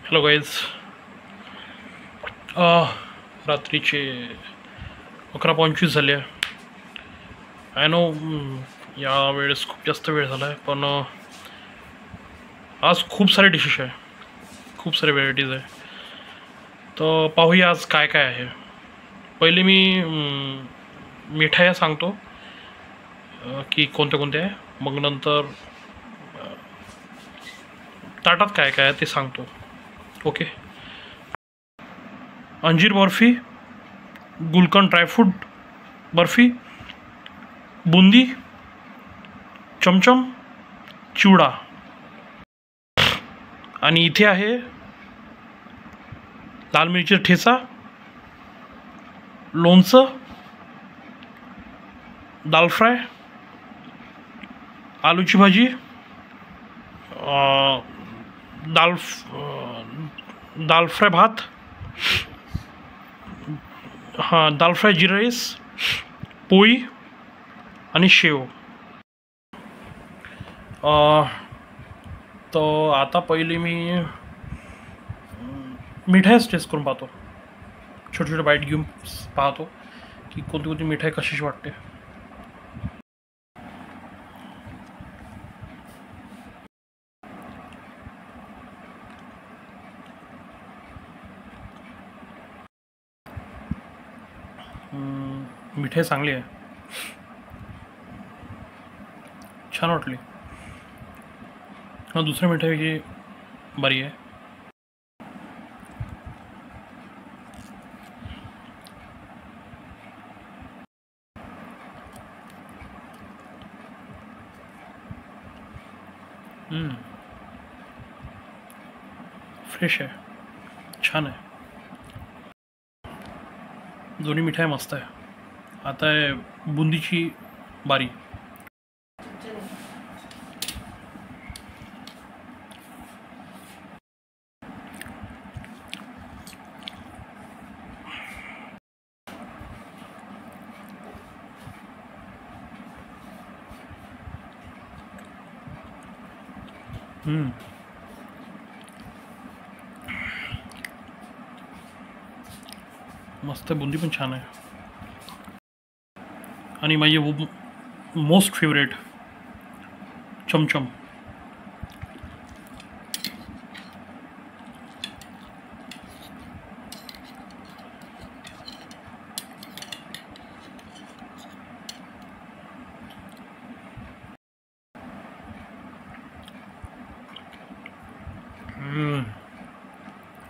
Hello guys. रात्रीचे 11:25 झाले. I know या वेळेस खूप जास्त वेळ झाला आहे, पण आज खूप सारे डिशेस आहे, खूप सारे व्हेरायटीज आहे. तर पाहूया आज काय काय आहे. पहिले मी मिठाया सांगतो की कोणत्या कोणत्या आहे, मग नंतर ताटात काय काय आहे ते सांगतो. ओके. अंजीर बर्फी, गुलकंद ड्रायफ्रूट बर्फी, बुंदी, चमचम, चिवडा. आणि इथे आहे लाल मिरचीचा ठेचा, लोणचं, दाल फ्राय, आलूची भाजी, दाल दाल फ्राय भात, दाल फ्राय जिरा राईस, पोळी आणि शेव. तर आता पहिले मी मिठाईच टेस्ट करून पाहतो. छोटे छोटे बाईट घेऊन पाहतो की कोणती कोणती मिठाई कशाची वाटते. मिठाई चांगली आहे, छान वाटली. दुसऱ्या मिठाई बरी आहे. फ्रेश आहे, छान आहे. दोन्ही मिठाई मस्त आहे. आता आहे बुंदीची बारी. मस्त. बुंदी पण छान आहे. आणि माझी मोस्ट फेवरेट चमचम.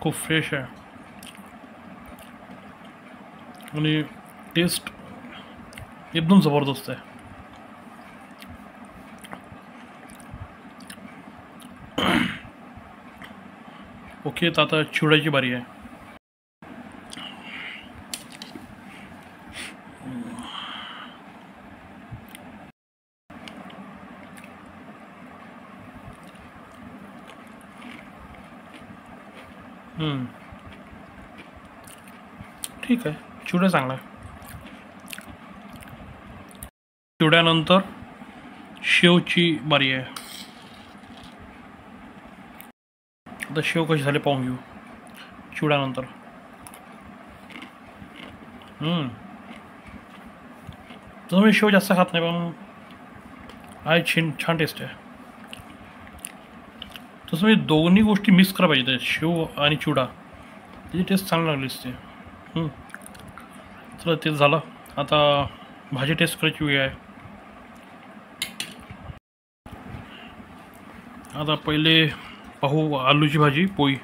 खूप फ्रेश आहे आणि टेस्ट एकदम जबरदस्त आहे. ओके, तर आता चिवड्याची बारी आहे. ठीक आहे, चिवडा चांगला आहे. चिवड्यानंतर शेवची बारी आहे. आता शेव कशी झाली पाहून घेऊ. चिवड्यानंतर तसं मी शेव जास्त खात नाही, पण आहे छान टेस्ट आहे. तसं मी दोन्ही गोष्टी मिक्स करायला पाहिजे, शेव आणि चिवडा. त्याची टेस्ट चांगली लागली असते. चला, तेच झालं. आता भाजी टेस्ट करायची वेळ आहे. आता पहिले पाहू आलूची भाजी, पोळी.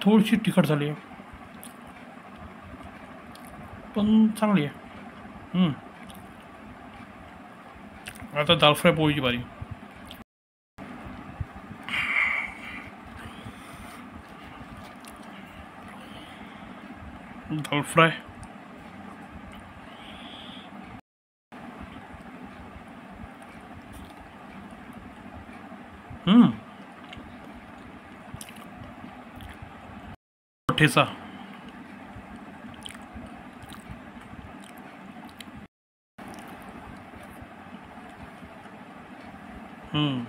थोडीशी तिखट झाली आहे, पण चांगली आहे. आता दाल फ्राय पोळीची बारी. दाल फ्राय, हम्म, ठेचा. हम्म.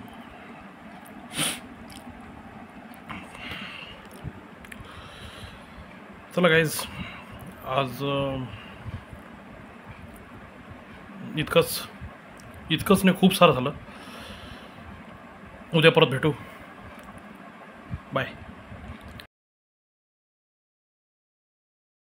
चला गाईज, आज इतकंच नाही, खूप सारं झालं. उद्या परत भेटू. बाय.